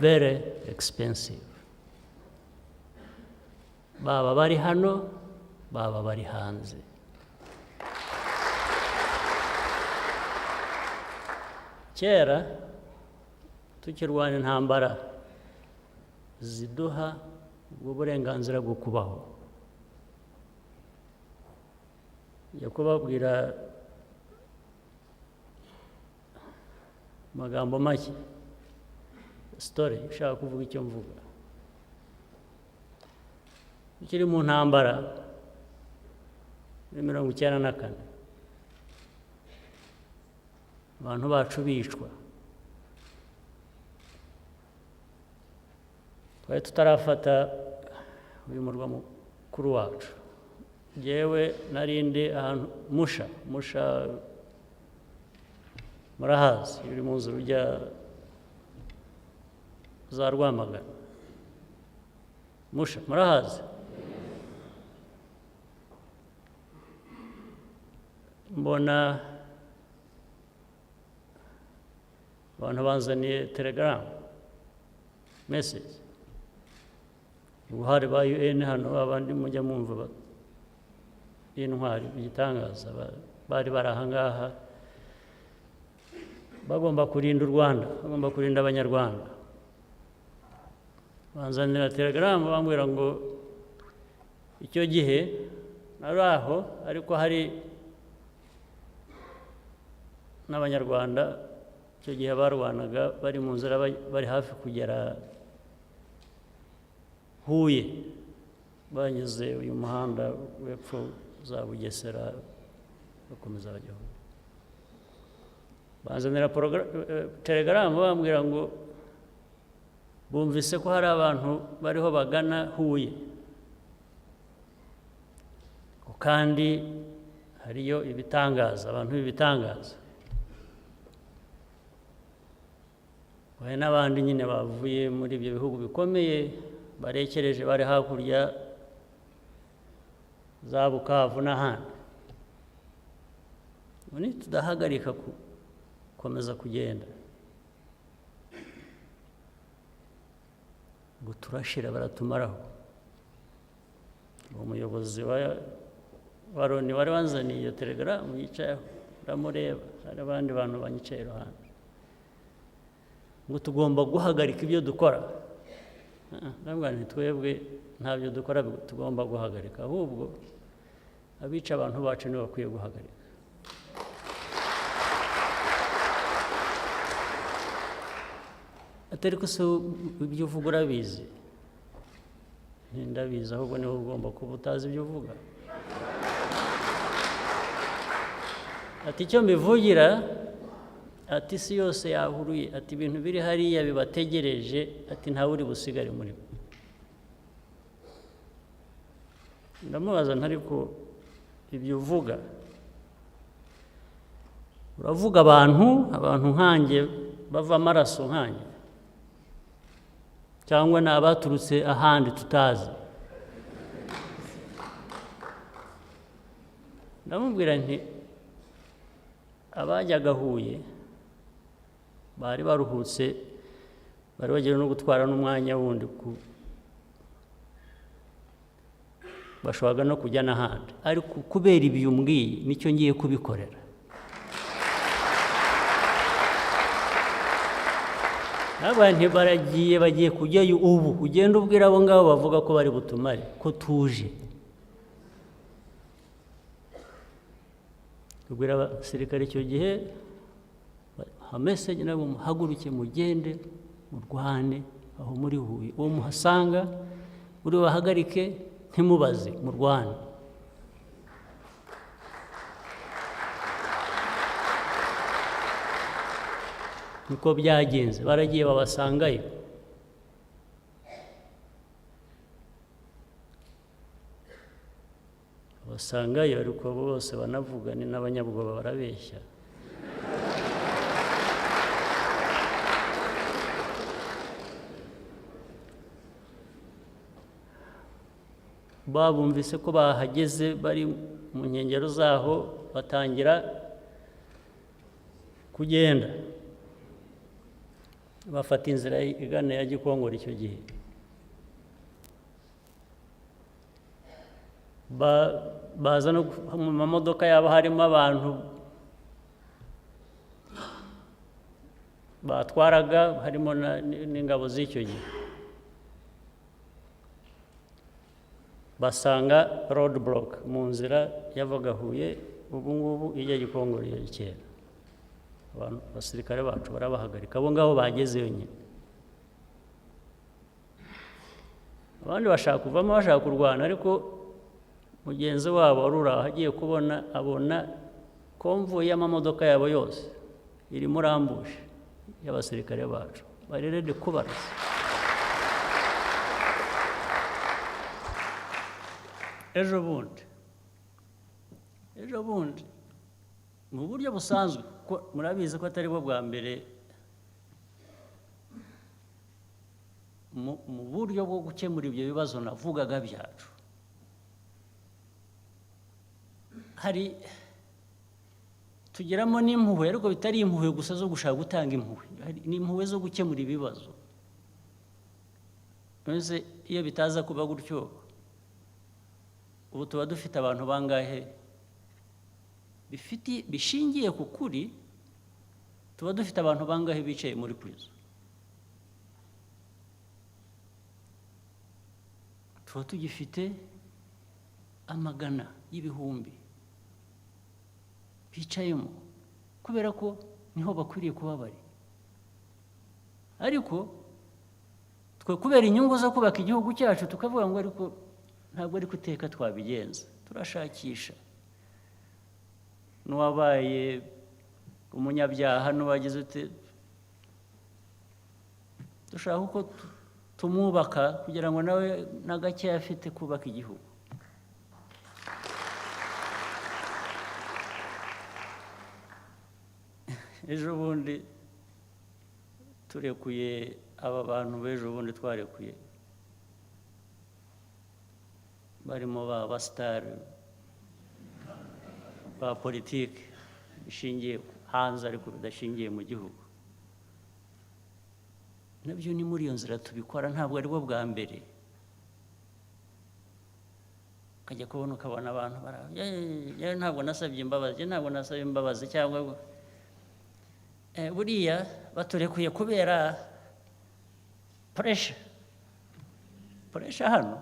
very expensive. Baba bari hano, baba bari hanze. Kera tukirwana intambara ziduha ubwo burenganzira bwo kubaho. Njya kubabwira amagambo make, story ushaka kuvuga icyo mvuga. Tukiri mu ntambara muri 1994, abantu bacu bicwa, twari tutarafata uyu murwa mukuru wacu. Jewe narindi ahantu Musha murahazi, uri mu nzu rujya za Rwamagana. Musha murahazi? Mbona abantu banzaniye telegram message, ubuhari ba UN hano, abandi mujya mwumva intwari igitangaza bari barahangaha, bagomba kurinda u Rwanda, bagomba kurinda abanyarwanda. Banzanira telegram bambwira ngo icyo gihe nari aho, ariko hari n'abanyarwanda icyo gihe barwanaga bari mu nzira, bari hafi kugera Huye, banyuze uyu muhanda w'epfo za Bugesera bakomeza bajya Huye. Banzanira telegram bambwira ngo bumvise ko hari abantu bariho bagana Huye, kandi hariyo ibitangaza, abantu b'ibitangaza. Hari n'abandi nyine bavuye muri ibyo bihugu bikomeye barekereje, bari hakurya za Bukavu n'ahandi. Ubu tudahagarika gukomeza kugenda ngo turashira, baratumaraho. Umuyobozi wa Loni wari wanzaniye iyo telegram yicayeho, ndamureba, hari abandi bantu banyicaye iruhande, ngo tugomba guhagarika ibyo dukora. Ndabwira nti twebwe ntabyo dukora tugomba guhagarika, ahubwo abica abantu bacu nibo bakwiye guhagarika. Atari ko se ibyo uvuga urabizi? Ndabizi, ahubwo niwe ugomba kuba utazi ibyo uvuga. Ati icyo mbivugira, ati isi yose yahuruye, ati ibintu biri hariya bibategereje, ati ntawe uri busigare muri bo. Ndamubaza ntari ko ibyo uvuga, uravuga abantu nkanjye bava amaraso nkanjye, cyangwa ni abaturutse ahandi tutazi? Ndamubwira nti abajyaga Huye bari baruhutse, bari bagiye no gutwara n'umwanya wundi, bashobora no kujya n'ahandi, ariko kubera ibi umbwiye nicyo ngiye kubikorera. Abantu bagiye kujyayo ubu, ugenda ubwira abo ngabo bavuga ko bari butumare ko tuje. Ubwira abasirikare icyo gihe hamesage nabo muhaguruke mugende murwane aho muri Huye, uwo muhasanga uri bahagarike, ntimubaze murwane. Niko byagenze, baragiye babasangayo. Basangayo, ariko bose banavuga ni n'abanyabwoba, barabeshya. Babumvise ko bahageze, bari mu nkengero zaho, batangira kugenda. bafata inzira igana ya Gikongoro icyo gihe, baza no mu mamodoka yabo harimo abantu batwaraga, harimo n'ingabo z'icyo gihe. Basanga road block mu nzira yavaga Huye ubu ngubu ijya Gikongoro ya kera. Abantu basirikare bacu barabahagarika, abo ngabo bagezeyo nyine. Abandi bashaka kuvamo bashaka kurwana, ariko mugenzi wabo wari uri aho agiye kubona abona konvoyi y'amamodoka yabo yose iri muri ambush y'abasirikare bacu, bari ready kubarasa. Ejo bundi mu buryo busanzwe, murabizi ko atari bwo bwa mbere mu buryo bwo gukemura ibyo bibazo navugaga byacu, hari tugeramo n'impuhwe, ariko bitari impuhwe gusa zo gushaka gutanga impuhwe, ni impuhwe zo gukemura ibibazo. None iyo bitaza kuba gutyo, ubu tuba dufite abantu bangahe bishingiye ku kuri? Tuba dufite abantu bangahe bicaye muri prison? Tuba tugifite amagana y'ibihumbi bicayemo, kubera ko niho bakwiriye kuba bari. Ariko twe kubera inyungu zo kubaka igihugu cyacu tukavuga ngo ariko ntabwo ari guteka twabigenza, turashakisha n'uwabaye umunyabyaha n'uwagize ute, dushaka uko tumwubaka kugira ngo nawe na gake afite kubaka igihugu. Ejo bundi turekuye aba bantu b'ejo bundi twarekuye, barimo ba sitari ba politiki bishingiye hanze ariko bidashingiye mu gihugu. Nabyo ni muri iyo nzira tubikora, ntabwo ari bwo bwa mbere. Ukajya kubona ukabona abantu ntabwo nasabye imbabazi, cyangwa buriya baturekuye kubera puresha hano.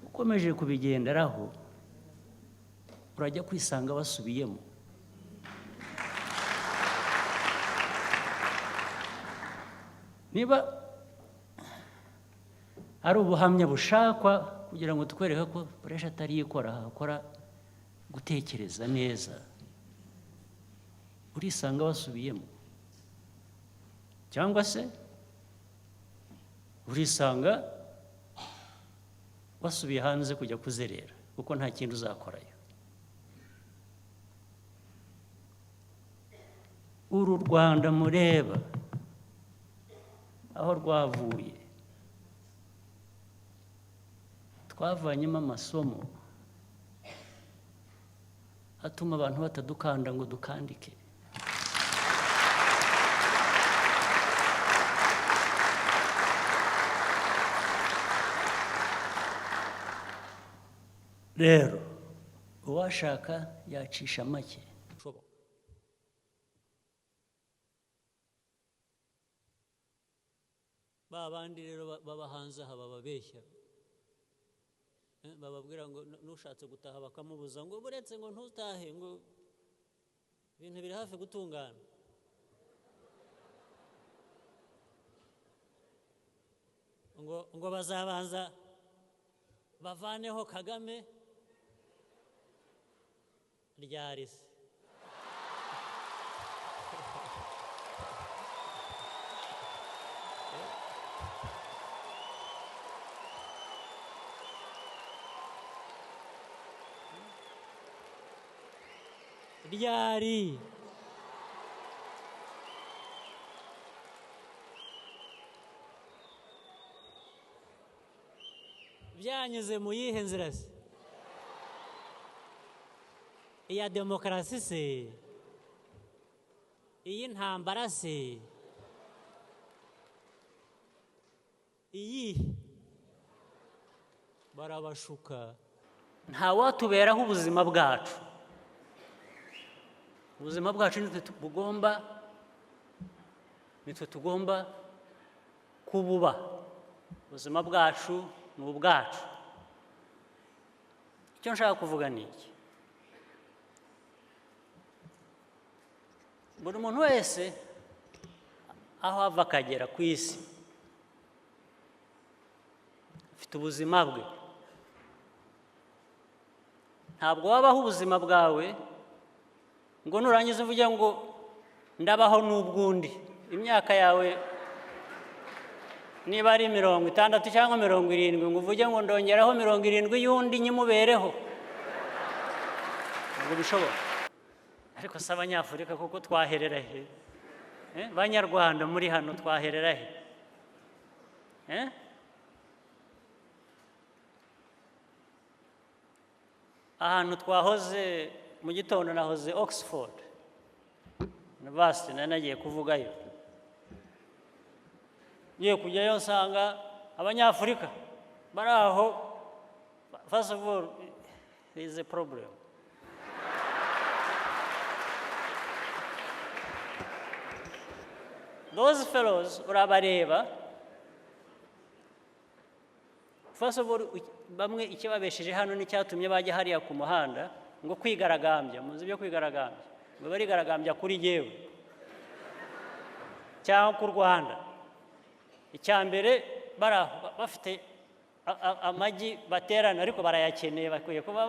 Ukomeje kubigenderaho urajya kwisanga basubiyemo. Niba ari ubuhamya bushakwa kugira ngo tukwereke ko puresha atari ikora, hakora gutekereza neza, urisanga basubiyemo, cyangwa se urisanga wasubiye hanze kujya kuzerera, kuko nta kintu uzakorayo. Uru Rwanda mureba aho rwavuye, twavanyemo amasomo atuma abantu batadukanda ngo dukandike. Rero uwashaka yacisha make. Babandi rero baba hanze aha bababeshya, bababwira ngo nushatse gutaha bakamubuza ngo buretse ngo ntutahe, ngo ibintu biri hafi gutungana. ngo bazabanza bavaneho Kagame. Ryari se? Ryari? Byanyuze mu yihe nzira se? iya demokarasi se, iyi ntambara se, iyi barabashuka. ntawatuberaho ubuzima bwacu. Ubuzima bwacu nitwe tugomba kububa. Ubuzima bwacu ni ubwacu. Icyo nshaka kuvuga ni iki: buri muntu wese aho ava akagera ku isi afite ubuzima bwe. Ntabwo wabaho ubuzima bwawe ngo nurangiza uvuge ngo ndabaho n'ubwundi. Imyaka yawe niba ari 60 cyangwa 70, ngo uvuge ngo ndongeraho 70 y'undi nyimubereho. Ngo bishoboka. Ariko se Abanyafurika kuko twaherera he? Banyarwanda muri hano twaherera he? Ahantu twahoze mu gitondo nahoze Oxford University, nagiye kuvugayo. Ngiye kujyayo nsanga Abanyafurika bari aho. First of all, there is a problem. Those fellows urabareba, first of all, bamwe ikibabesheje hano n'icyatumye bajya hariya ku muhanda ngo kwigaragambya. Muzi byo kwigaragambya? Ngo barigaragambya kuri jyewe cyangwa ku Rwanda. Icyambere bari aho bafite amagi baterana, ariko barayakeneye, bakwiye kuba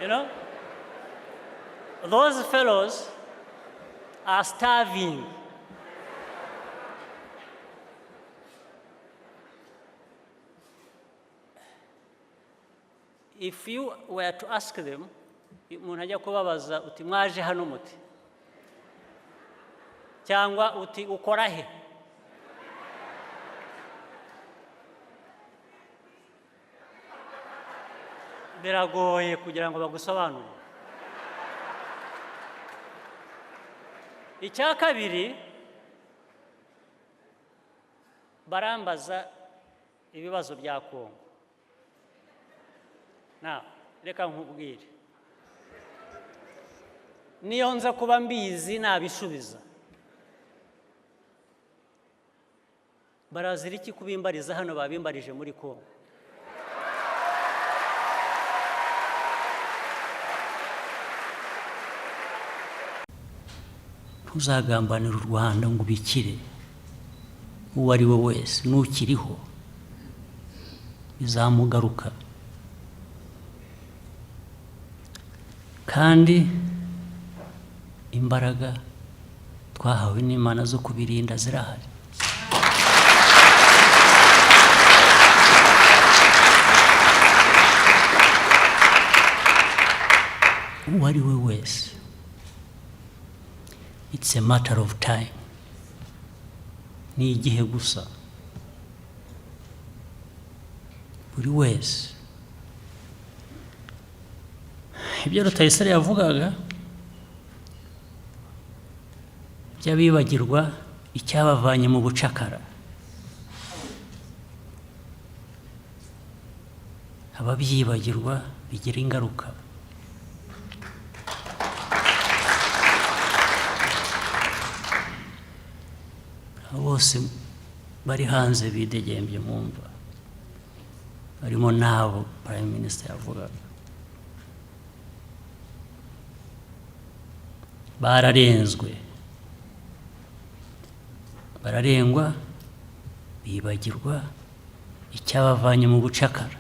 you know, those fellows are starving. If you were to ask them, umuntu ajya kubabaza uti mwaje hano muti, cyangwa uti ukora he, biragoye kugira ngo bagusobanurire. Icya kabiri, barambaza ibibazo bya Kongo. Reka nkubwire, niyo nza kuba mbizi nabisubiza. Barazira iki kubimbariza hano babimbarije muri Kongo? Ntuzagambanira u Rwanda ngo ubikire. Uwo ari we wese nukiriho bizamugaruka. Kandi imbaraga twahawe n'Imana zo kubirinda zirahari. Uwo ari we wese, it's a matter of time. Ni igihe gusa. Buri wese. Ibyo Rutayisire yavugaga by'abibagirwa icyabavanye mu bucakara. Ababyibagirwa bigira ingaruka. Bose bari hanze bidegembye mumva, barimo nabo Prime Minister yavugaga. Bararengwa, bibagirwa icyabavanye mu bucakara.